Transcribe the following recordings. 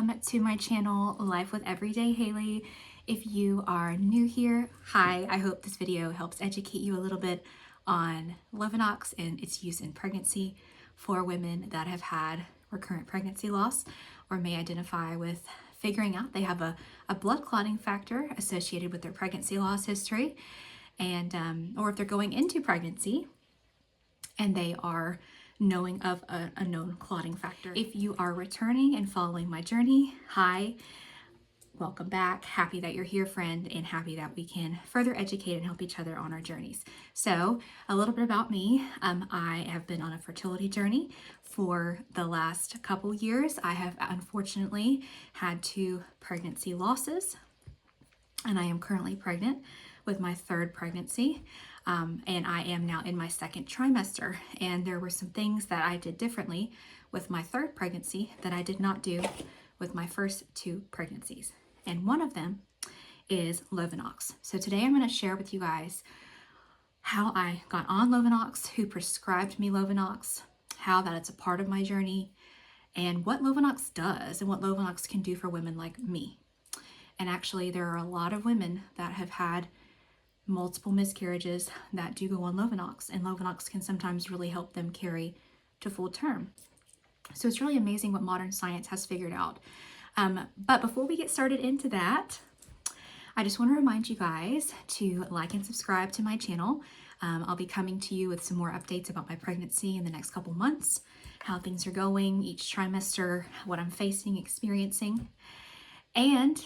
welcome to my channel, Life with Everyday Haley. If you are new here, hi, I hope this video helps educate you a little bit on Lovenox and its use in pregnancy for women that have had recurrent pregnancy loss or may identify with figuring out they have a blood clotting factor associated with their pregnancy loss history, and or if they're going into pregnancy and they are knowing of a known clotting factor. If you are returning and following my journey, hi, welcome back. Happy that you're here, friend, and happy that we can further educate and help each other on our journeys. So a little bit about me. I have been on a fertility journey for the last couple years. I have unfortunately had 2 pregnancy losses, and I am currently pregnant with my 3rd pregnancy. And I am now in my 2nd trimester, and there were some things that I did differently with my 3rd pregnancy that I did not do with my first 2 pregnancies. And one of them is Lovenox. So today I'm going to share with you guys how I got on Lovenox, who prescribed me Lovenox, how that it's a part of my journey, and what Lovenox does and what Lovenox can do for women like me. And actually, there are a lot of women that have had multiple miscarriages that do go on Lovenox, and Lovenox can sometimes really help them carry to full term. So it's really amazing what modern science has figured out. But before we get started into that, I just want to remind you guys to like and subscribe to my channel. I'll be coming to you with some more updates about my pregnancy in the next couple months, how things are going each trimester, what I'm facing, experiencing. And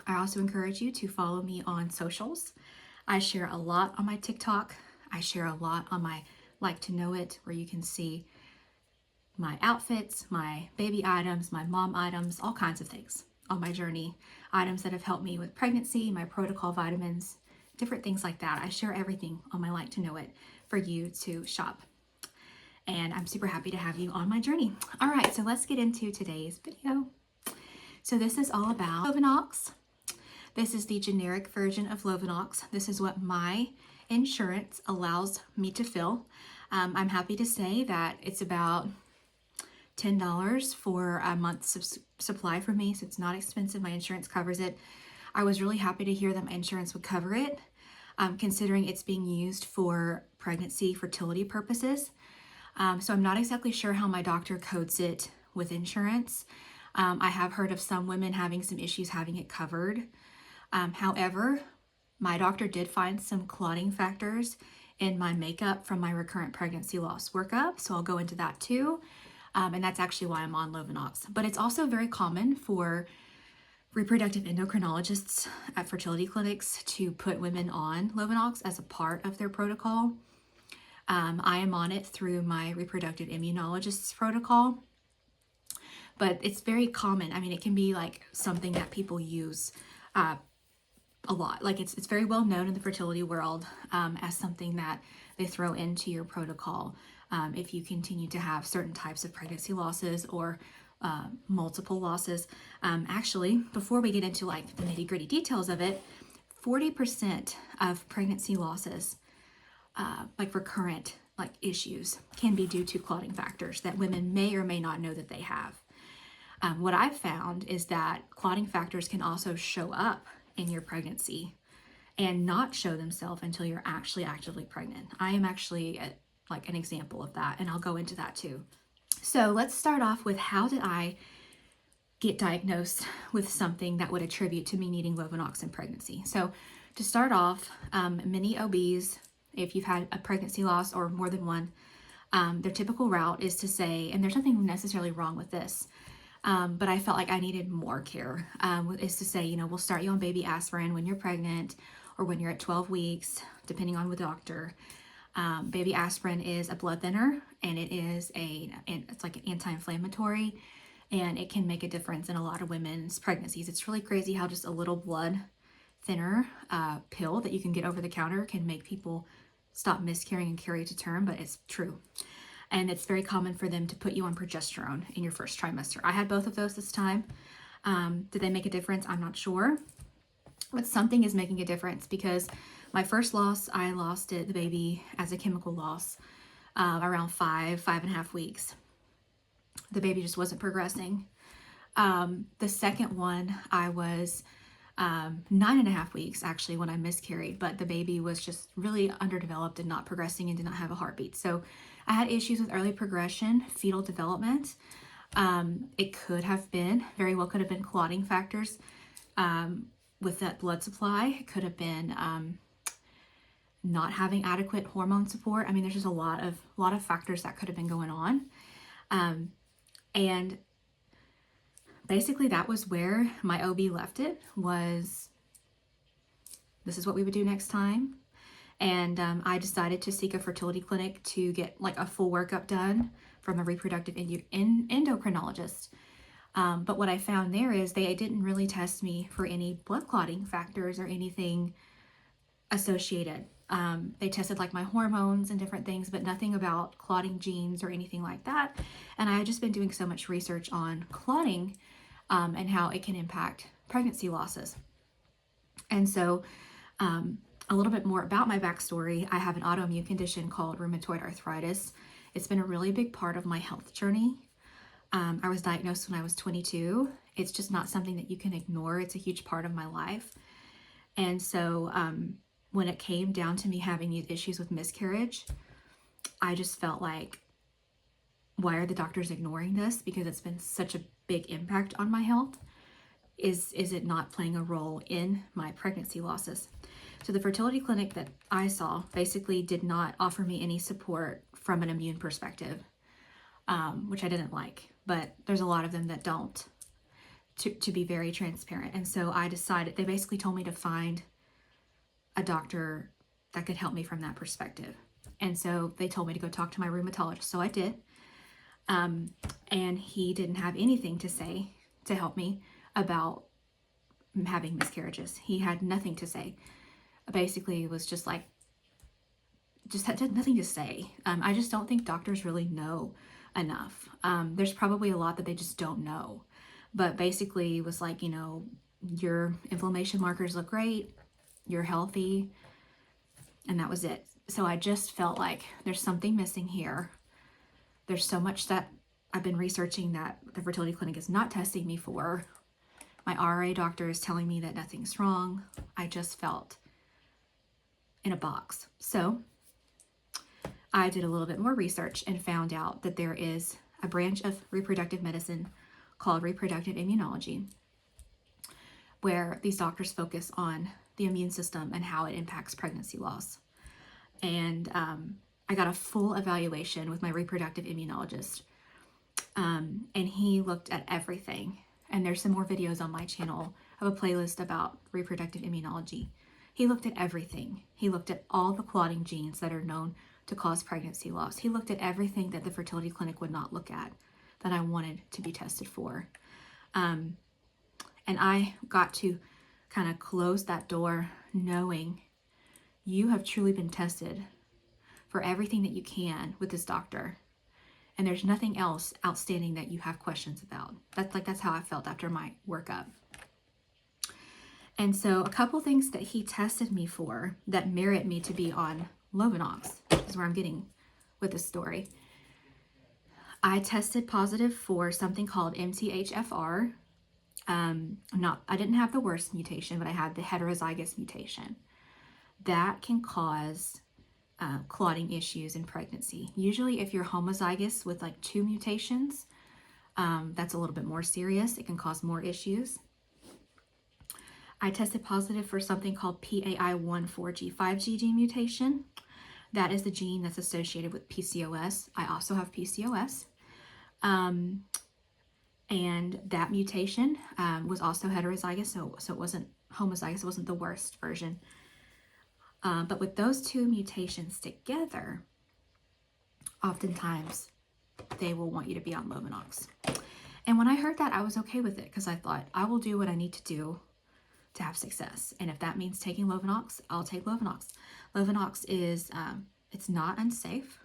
I also encourage you to follow me on socials. I share a lot on my TikTok. I share a lot on my Like to Know It, where you can see my outfits, my baby items, my mom items, all kinds of things on my journey. Items that have helped me with pregnancy, my protocol vitamins, different things like that. I share everything on my Like to Know It for you to shop. And I'm super happy to have you on my journey. All right, so let's get into today's video. So this is all about Lovenox. This is the generic version of Lovenox. This is what my insurance allows me to fill. I'm happy to say that it's about $10 for a month's supply for me, so it's not expensive. My insurance covers it. I was really happy to hear that my insurance would cover it, considering it's being used for pregnancy fertility purposes. So I'm not exactly sure how my doctor codes it with insurance. I have heard of some women having some issues having it covered. However, my doctor did find some clotting factors in my makeup from my recurrent pregnancy loss workup, so I'll go into that too. And that's actually why I'm on Lovenox. But it's also very common for reproductive endocrinologists at fertility clinics to put women on Lovenox as a part of their protocol. I am on it through my reproductive immunologist's protocol, but it's very common. I mean, it can be like something that people use a lot. Like it's very well known in the fertility world as something that they throw into your protocol if you continue to have certain types of pregnancy losses or multiple losses. Actually, before we get into like the nitty-gritty details of it, 40% of pregnancy losses, like recurrent like issues, can be due to clotting factors that women may or may not know that they have. What I've found is that clotting factors can also show up in your pregnancy and not show themselves until you're actually actively pregnant. I am actually like an example of that, and I'll go into that too. So let's start off with, how did I get diagnosed with something that would attribute to me needing Lovenox in pregnancy? So to start off, many OBs, if you've had a pregnancy loss or more than one, their typical route is to say, and there's nothing necessarily wrong with this, but I felt like I needed more care, is to say, you know, we'll start you on baby aspirin when you're pregnant or when you're at 12 weeks, depending on the doctor. Baby aspirin is a blood thinner, and it's like an anti-inflammatory, and it can make a difference in a lot of women's pregnancies. It's really crazy how just a little blood thinner pill that you can get over the counter can make people stop miscarrying and carry to term, but it's true. And it's very common for them to put you on progesterone in your first trimester. I had both of those this time. Did they make a difference? I'm not sure. But something is making a difference, because my first loss, I lost the baby as a chemical loss around 5.5 weeks. The baby just wasn't progressing. The second one, I was 9.5 weeks actually when I miscarried, but the baby was just really underdeveloped and not progressing and did not have a heartbeat. So I had issues with early progression, fetal development. It could have been, very well could have been clotting factors with that blood supply. It could have been not having adequate hormone support. I mean, there's just a lot of factors that could have been going on. And basically that was where my OB left it, was this is what we would do next time. And I decided to seek a fertility clinic to get like a full workup done from a reproductive endocrinologist. But what I found there is they didn't really test me for any blood clotting factors or anything associated. They tested like my hormones and different things, but nothing about clotting genes or anything like that. And I had just been doing so much research on clotting and how it can impact pregnancy losses. And so a little bit more about my backstory. I have an autoimmune condition called rheumatoid arthritis. It's been a really big part of my health journey. I was diagnosed when I was 22. It's just not something that you can ignore. It's a huge part of my life. And so when it came down to me having these issues with miscarriage, I just felt like, why are the doctors ignoring this? Because it's been such a big impact on my health. Is it not playing a role in my pregnancy losses? So the fertility clinic that I saw basically did not offer me any support from an immune perspective, which I didn't like, but there's a lot of them that don't, to be very transparent. And so I decided, they basically told me to find a doctor that could help me from that perspective. And so they told me to go talk to my rheumatologist. So I did. And he didn't have anything to say to help me about having miscarriages. He had nothing to say. Basically, it was just like, just had nothing to say. I just don't think doctors really know enough. There's probably a lot that they just don't know. But basically, it was like, you know, your inflammation markers look great, you're healthy, and that was it. So I just felt like there's something missing here. There's so much that I've been researching that the fertility clinic is not testing me for. My RA doctor is telling me that nothing's wrong. I just felt in a box. So I did a little bit more research and found out that there is a branch of reproductive medicine called reproductive immunology, where these doctors focus on the immune system and how it impacts pregnancy loss. And I got a full evaluation with my reproductive immunologist. And he looked at everything. And there's some more videos on my channel of a playlist about reproductive immunology. He looked at everything. He looked at all the clotting genes that are known to cause pregnancy loss. He looked at everything that the fertility clinic would not look at that I wanted to be tested for. And I got to kind of close that door knowing you have truly been tested for everything that you can with this doctor. And there's nothing else outstanding that you have questions about. That's how I felt after my workup. And so a couple things that he tested me for that merit me to be on Lovenox is where I'm getting with this story. I tested positive for something called MTHFR. I didn't have the worst mutation, but I had the heterozygous mutation. That can cause clotting issues in pregnancy. Usually if you're homozygous with like 2 mutations, that's a little bit more serious. It can cause more issues. I tested positive for something called PAI14G5 gene mutation. That is the gene that's associated with PCOS. I also have PCOS. And that mutation was also heterozygous, so it wasn't homozygous, it wasn't the worst version. But with those 2 mutations together, oftentimes they will want you to be on Lovenox. And when I heard that, I was okay with it because I thought, I will do what I need to do to have success. And if that means taking Lovenox, I'll take Lovenox. Lovenox is, it's not unsafe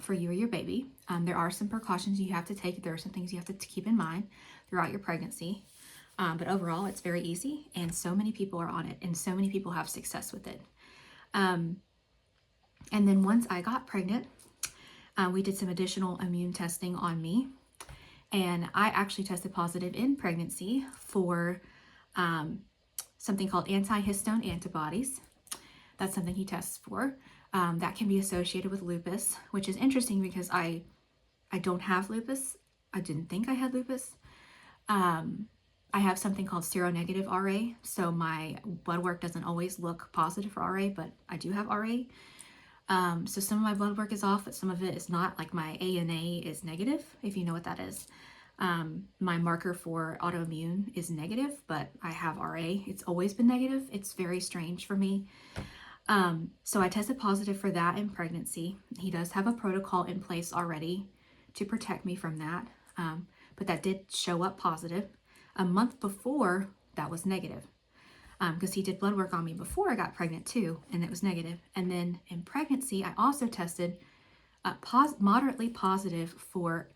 for you or your baby. There are some precautions you have to take. There are some things you have to keep in mind throughout your pregnancy. But overall, it's very easy. And so many people are on it. And so many people have success with it. And then once I got pregnant, we did some additional immune testing on me. And I actually tested positive in pregnancy for something called antihistone antibodies. That's something he tests for. That can be associated with lupus, which is interesting because I don't have lupus. I didn't think I had lupus. I have something called seronegative RA, so my blood work doesn't always look positive for RA, but I do have RA. So some of my blood work is off, but some of it is not. Like my ANA is negative, if you know what that is. My marker for autoimmune is negative, but I have RA. It's always been negative. It's very strange for me. So I tested positive for that in pregnancy. He does have a protocol in place already to protect me from that. But that did show up positive. A month before, that was negative. Because he did blood work on me before I got pregnant too, and it was negative. And then in pregnancy, I also tested moderately positive for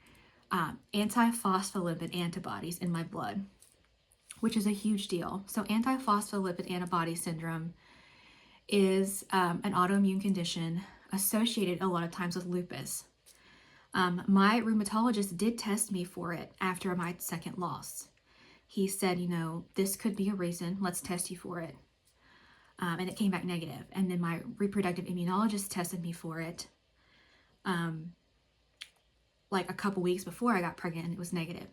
antiphospholipid antibodies in my blood, which is a huge deal. So antiphospholipid antibody syndrome is an autoimmune condition associated a lot of times with lupus. My rheumatologist did test me for it after my second loss. He said, you know, this could be a reason. Let's test you for it. And it came back negative. And then my reproductive immunologist tested me for it like a couple weeks before I got pregnant, and it was negative.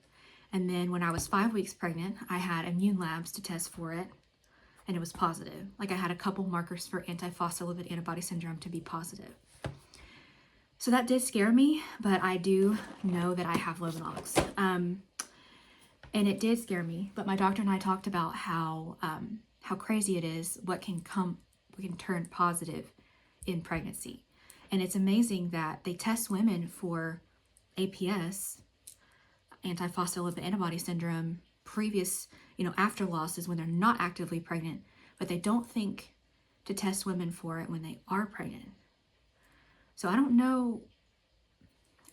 And then when I was 5 weeks pregnant, I had immune labs to test for it, and it was positive. Like I had a couple markers for antiphospholipid antibody syndrome to be positive. So that did scare me, but I do know that I have Lovenox. And it did scare me, but my doctor and I talked about how crazy it is what can turn positive in pregnancy. And it's amazing that they test women for APS, antiphospholipid antibody syndrome, previous, after losses when they're not actively pregnant, but they don't think to test women for it when they are pregnant. So I don't know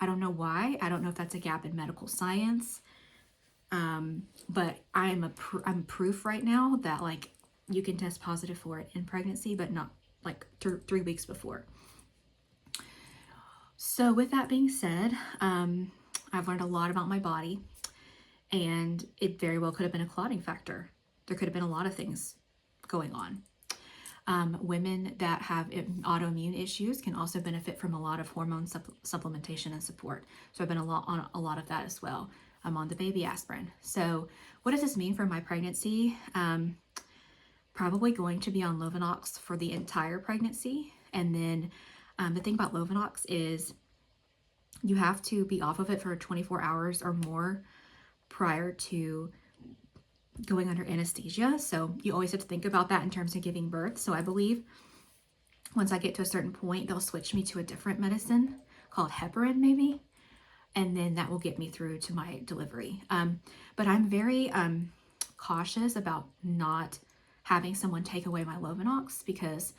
why. I don't know if that's a gap in medical science. But I'm proof right now that like you can test positive for it in pregnancy, but not like 3 weeks before. So with that being said, I've learned a lot about my body, and it very well could have been a clotting factor. There could have been a lot of things going on. Women that have autoimmune issues can also benefit from a lot of hormone supplementation and support. So I've been on a lot of that as well. I'm on the baby aspirin. So what does this mean for my pregnancy? Probably going to be on Lovenox for the entire pregnancy. And then the thing about Lovenox is you have to be off of it for 24 hours or more prior to going under anesthesia. So you always have to think about that in terms of giving birth. So I believe once I get to a certain point, they'll switch me to a different medicine called heparin maybe. And then that will get me through to my delivery. But I'm very cautious about not having someone take away my Lovenox because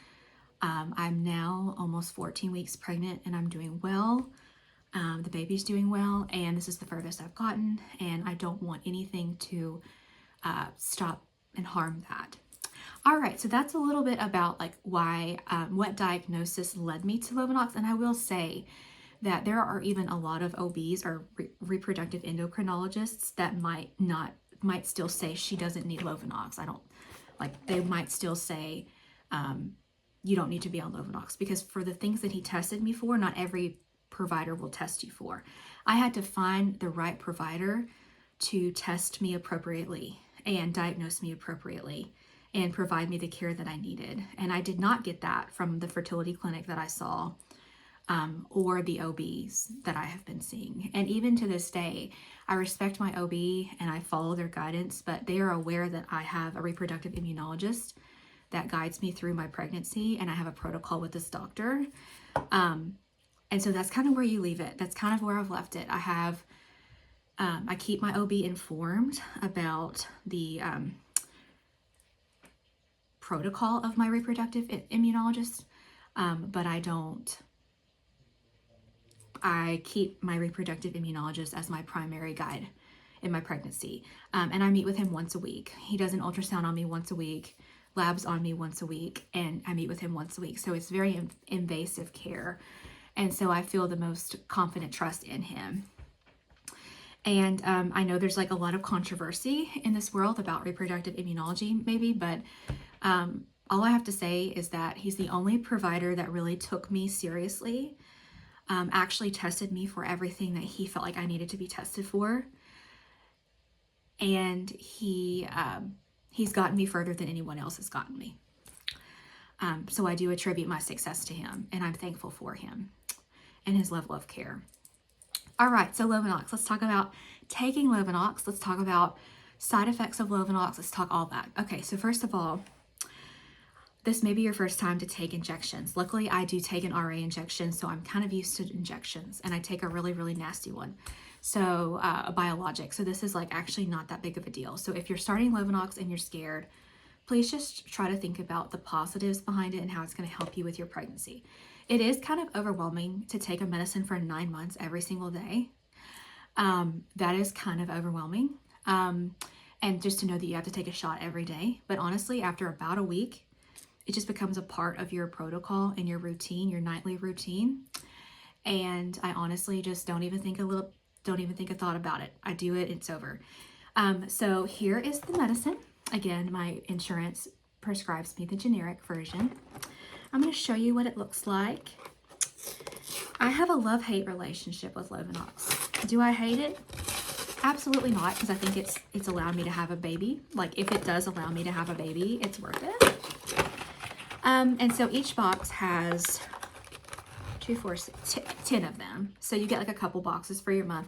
I'm now almost 14 weeks pregnant and I'm doing well. The baby's doing well, and this is the furthest I've gotten, and I don't want anything to stop and harm that. All right, so that's a little bit about like why, what diagnosis led me to Lovenox, and I will say that there are even a lot of OBs or reproductive endocrinologists that might still say she doesn't need Lovenox. They might still say you don't need to be on Lovenox, because for the things that he tested me for, not every provider will test you for. I had to find the right provider to test me appropriately and diagnose me appropriately and provide me the care that I needed. And I did not get that from the fertility clinic that I saw or the OBs that I have been seeing. And even to this day, I respect my OB and I follow their guidance, but they are aware that I have a reproductive immunologist that guides me through my pregnancy, and I have a protocol with this doctor. And so that's kind of where you leave it. That's kind of where I've left it. I keep my OB informed about the protocol of my reproductive immunologist, but I keep my reproductive immunologist as my primary guide in my pregnancy. And I meet with him once a week. He does an ultrasound on me once a week, labs on me once a week, and I meet with him once a week. So it's very invasive care. And so I feel the most confident trust in him. And I know there's like a lot of controversy in this world about reproductive immunology, maybe, but all I have to say is that he's the only provider that really took me seriously, actually tested me for everything that he felt like I needed to be tested for. And he's gotten me further than anyone else has gotten me. So I do attribute my success to him, and I'm thankful for him and his level of care. All right, so Lovenox, let's talk about taking Lovenox. Let's talk about side effects of Lovenox. Let's talk all that. Okay, so first of all, this may be your first time to take injections. Luckily, I do take an RA injection, so I'm kind of used to injections, and I take a really, really nasty one. So a biologic. So this is like actually not that big of a deal. So if you're starting Lovenox and you're scared, please just try to think about the positives behind it and how it's going to help you with your pregnancy. It is kind of overwhelming to take a medicine for 9 months every single day. That is kind of overwhelming. And just to know that you have to take a shot every day. But honestly, after about a week, it just becomes a part of your protocol and your routine, your nightly routine. And I honestly just don't even think a thought about it. I do it, it's over. So here is the medicine. Again, my insurance prescribes me the generic version. I'm going to show you what it looks like. I have a love-hate relationship with Lovenox. Do I hate it? Absolutely not, because I think it's allowed me to have a baby. Like, if it does allow me to have a baby, it's worth it. And so each box has 2, 4, 6, 10 of them. So you get like a couple boxes for your month.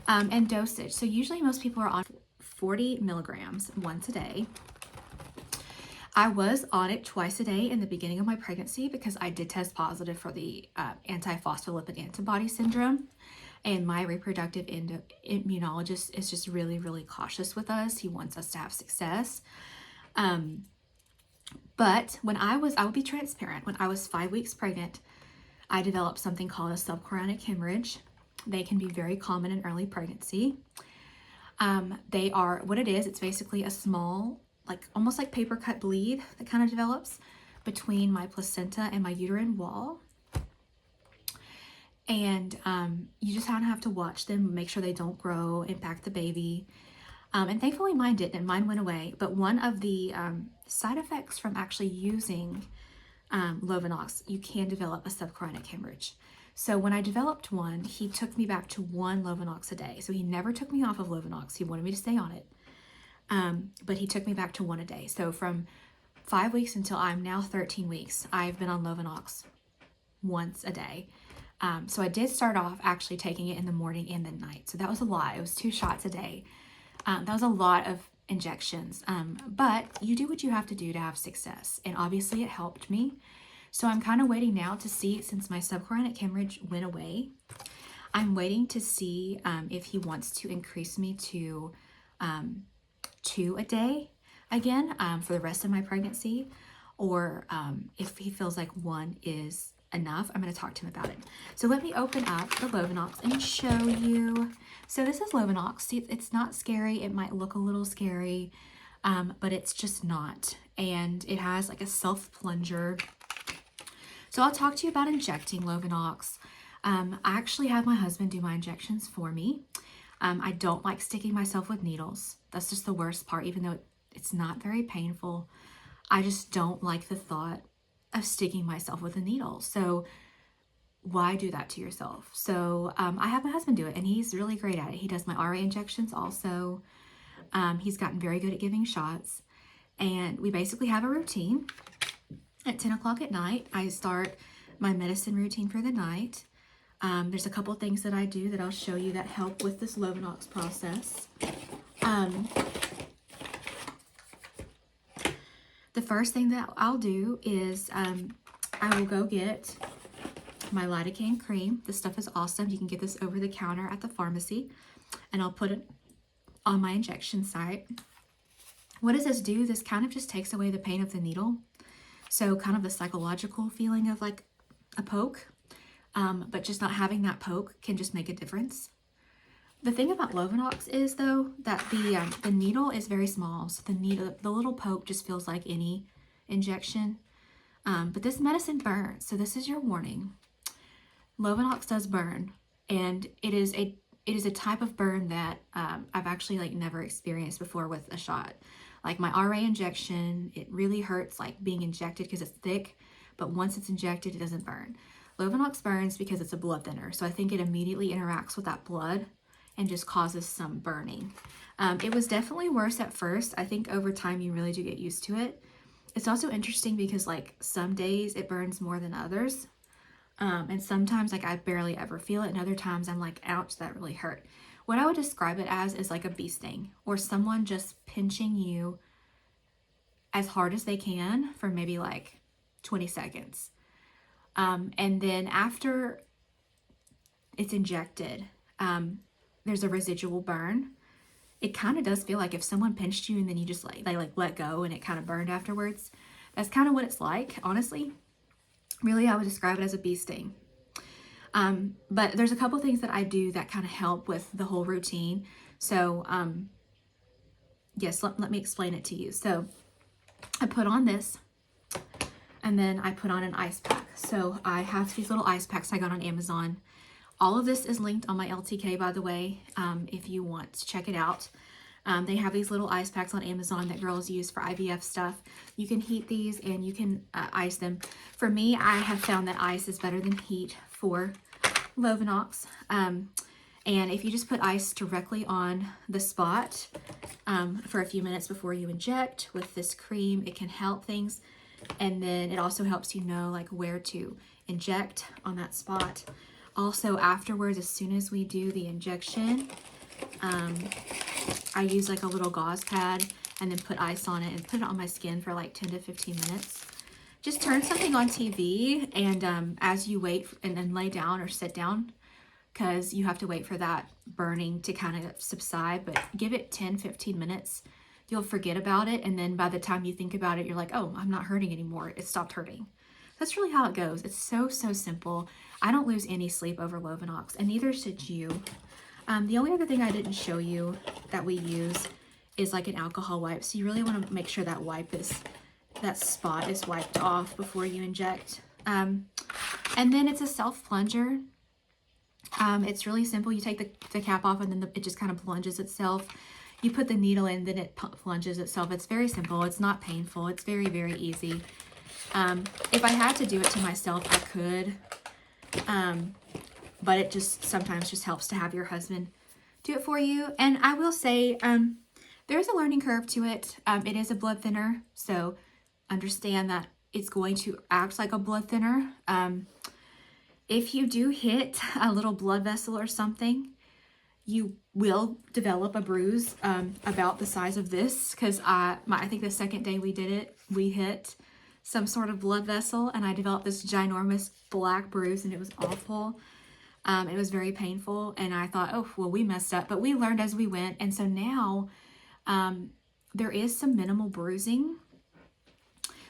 And dosage. So usually most people are on 40 milligrams once a day. I was on it twice a day in the beginning of my pregnancy because I did test positive for the anti-phospholipid antibody syndrome. And my reproductive immunologist is just really, really cautious with us. He wants us to have success. But when I will be transparent, when I was 5 weeks pregnant, I developed something called a subchorionic hemorrhage. They can be very common in early pregnancy. They are, what it is, it's basically a small, like almost like paper cut bleed that kind of develops between my placenta and my uterine wall. And you just kind of have to watch them, make sure they don't grow, impact the baby. And thankfully mine didn't, and mine went away. But one of the side effects from actually using Lovenox, you can develop a subchorionic hemorrhage. So when I developed one, he took me back to 1 Lovenox a day. So he never took me off of Lovenox. He wanted me to stay on it. But he took me back to 1 a day. So from 5 weeks until I'm now 13 weeks, I've been on Lovenox once a day. So I did start off actually taking it in the morning and the night. So that was a lot. It was 2 shots a day. That was a lot of injections. But you do what you have to do to have success. And obviously it helped me. So I'm kind of waiting now to see, since my subchorionic hemorrhage went away, I'm waiting to see if he wants to increase me to 2 a day again for the rest of my pregnancy, or if he feels like 1 is enough. I'm going to talk to him about it. So let me open up the Lovenox and show you. So this is Lovenox. See, it's not scary. It might look a little scary, but it's just not. And it has like a self plunger. So I'll talk to you about injecting Lovenox. I actually have my husband do my injections for me. I don't like sticking myself with needles. That's just the worst part, even though it's not very painful. I just don't like the thought of sticking myself with a needle. So why do that to yourself? So I have my husband do it, and he's really great at it. He does my RA injections also. He's gotten very good at giving shots. And we basically have a routine. At 10 o'clock at night, I start my medicine routine for the night. There's a couple things that I do that I'll show you that help with this Lovenox process. The first thing that I'll do is I will go get my lidocaine cream. This stuff is awesome. You can get this over the counter at the pharmacy, and I'll put it on my injection site. What does this do? This kind of just takes away the pain of the needle. So kind of the psychological feeling of like a poke, but just not having that poke can just make a difference. The thing about Lovenox is though that the needle is very small, so the little poke just feels like any injection. But this medicine burns, so this is your warning. Lovenox does burn, and it is it is a type of burn that I've actually like never experienced before with a shot. Like my RA injection, it really hurts like being injected because it's thick, but once it's injected, it doesn't burn. Lovenox burns because it's a blood thinner, so I think it immediately interacts with that blood and just causes some burning. It was definitely worse at first. I think over time you really do get used to it. It's also interesting because like some days it burns more than others. And sometimes like I barely ever feel it, and other times I'm like, ouch, that really hurt. What I would describe it as is like a bee sting, or someone just pinching you as hard as they can for maybe like 20 seconds. And then after it's injected, there's a residual burn. It kind of does feel like if someone pinched you and then you just like, they like let go and it kind of burned afterwards. That's kind of what it's like, honestly. Really, I would describe it as a bee sting. But there's a couple things that I do that kind of help with the whole routine. So, yes, let me explain it to you. So I put on this, and then I put on an ice pack. So I have these little ice packs I got on Amazon. All of this is linked on my LTK, by the way, if you want to check it out. They have these little ice packs on Amazon that girls use for IVF stuff. You can heat these and you can ice them. For me, I have found that ice is better than heat for Lovenox. And if you just put ice directly on the spot for a few minutes before you inject with this cream, it can help things. And then it also helps you know like where to inject on that spot. Also afterwards, as soon as we do the injection, I use like a little gauze pad and then put ice on it and put it on my skin for like 10 to 15 minutes. Just turn something on TV and as you wait and then lay down or sit down, because you have to wait for that burning to kind of subside, but give it 10-15 minutes. You'll forget about it, and then by the time you think about it, you're like, oh, I'm not hurting anymore. It stopped hurting. That's really how it goes. It's so simple. I don't lose any sleep over Lovenox, and neither should you. The only other thing I didn't show you that we use is like an alcohol wipe. So you really want to make sure that spot is wiped off before you inject. And then it's a self plunger. It's really simple. You take the cap off and then it just kind of plunges itself. You put the needle in, then it plunges itself. It's very simple. It's not painful. It's very easy. If I had to do it to myself, I could. But it just sometimes just helps to have your husband do it for you. And I will say, there's a learning curve to it. It is a blood thinner, so understand that it's going to act like a blood thinner. If you do hit a little blood vessel or something, you will develop a bruise about the size of this, because I think the second day we did it, we hit some sort of blood vessel and I developed this ginormous black bruise, and it was awful. It was very painful, and I thought, oh, well, we messed up, but we learned as we went. And so now there is some minimal bruising,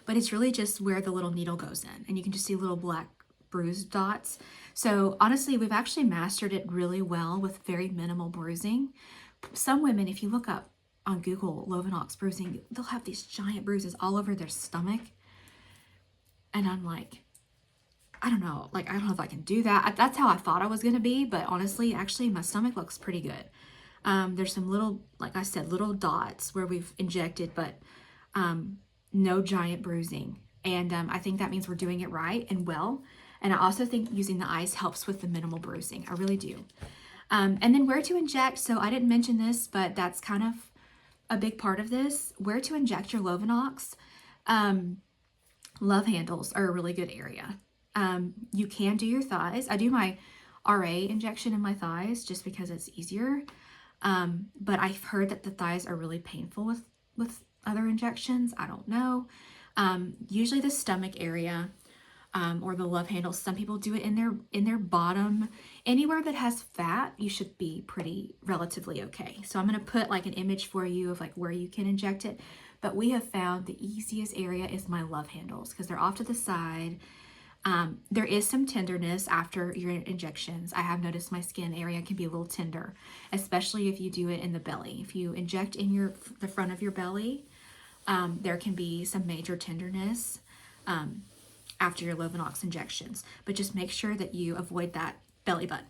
but it's really just where the little needle goes in, and you can just see little black bruise dots. So honestly, we've actually mastered it really well with very minimal bruising. Some women, if you look up on Google Lovenox bruising, they'll have these giant bruises all over their stomach. And I'm like, I don't know if I can do that. That's how I thought I was going to be, but honestly, actually, my stomach looks pretty good. There's some little, like I said, little dots where we've injected, but no giant bruising. And I think that means we're doing it right and well. And I also think using the ice helps with the minimal bruising. I really do. And then where to inject. So I didn't mention this, but that's kind of a big part of this. Where to inject your Lovenox. Love handles are a really good area. You can do your thighs. I do my RA injection in my thighs just because it's easier. But I've heard that the thighs are really painful with other injections. I don't know. Usually the stomach area, or the love handles, some people do it in their bottom. Anywhere that has fat, you should be pretty relatively okay. So I'm going to put like an image for you of like where you can inject it. But we have found the easiest area is my love handles, because they're off to the side. There is some tenderness after your injections. I have noticed my skin area can be a little tender, especially if you do it in the belly. If you inject in the front of your belly, there can be some major tenderness after your Lovenox injections. But just make sure that you avoid that belly button.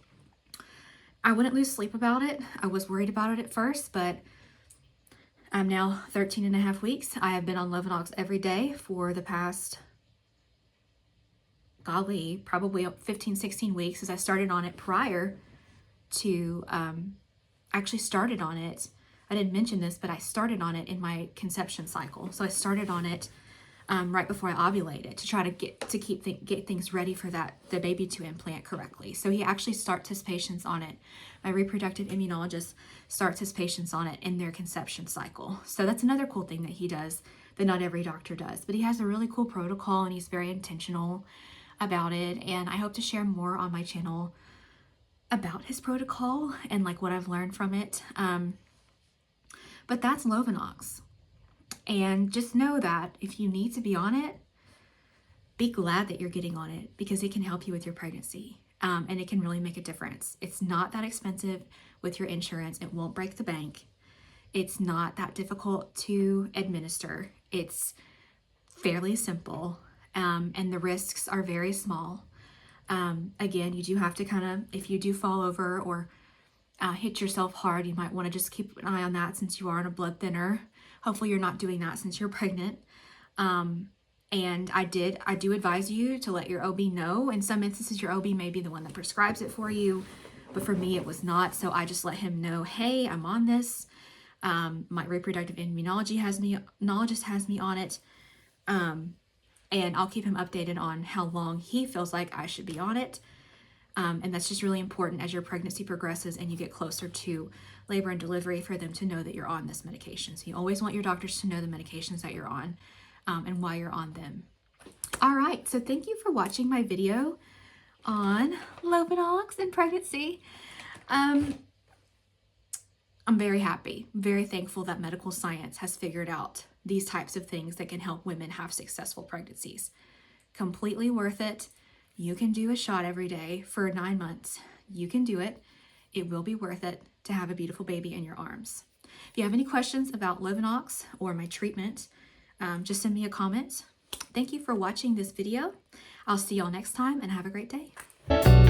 I wouldn't lose sleep about it. I was worried about it at first, but I'm now 13 and a half weeks. I have been on Lovenox every day for the past, golly, probably 15, 16 weeks, as I started on it prior to, actually started on it. I didn't mention this, but I started on it in my conception cycle. So I started on it right before I ovulated to try to get things ready for the baby to implant correctly. So he actually starts his patients on it. My reproductive immunologist starts his patients on it in their conception cycle. So that's another cool thing that he does that not every doctor does. But he has a really cool protocol and he's very intentional about it. And I hope to share more on my channel about his protocol and like what I've learned from it. But that's Lovenox. And just know that if you need to be on it, be glad that you're getting on it because it can help you with your pregnancy. And it can really make a difference. It's not that expensive with your insurance. It won't break the bank. It's not that difficult to administer. It's fairly simple. And the risks are very small. Again, you do have to kind of, if you do fall over or hit yourself hard, you might want to just keep an eye on that since you are on a blood thinner. Hopefully you're not doing that since you're pregnant. And I do advise you to let your OB know. In some instances, your OB may be the one that prescribes it for you, but for me, it was not. So I just let him know, hey, I'm on this. My reproductive immunologist has me on it. And I'll keep him updated on how long he feels like I should be on it. And that's just really important as your pregnancy progresses and you get closer to labor and delivery for them to know that you're on this medication. So you always want your doctors to know the medications that you're on and why you're on them. All right, so thank you for watching my video on Lovenox and pregnancy. I'm very happy, very thankful that medical science has figured out these types of things that can help women have successful pregnancies. Completely worth it. You can do a shot every day for 9 months. You can do it. It will be worth it to have a beautiful baby in your arms. If you have any questions about Lovenox or my treatment, just send me a comment. Thank you for watching this video. I'll see y'all next time and have a great day.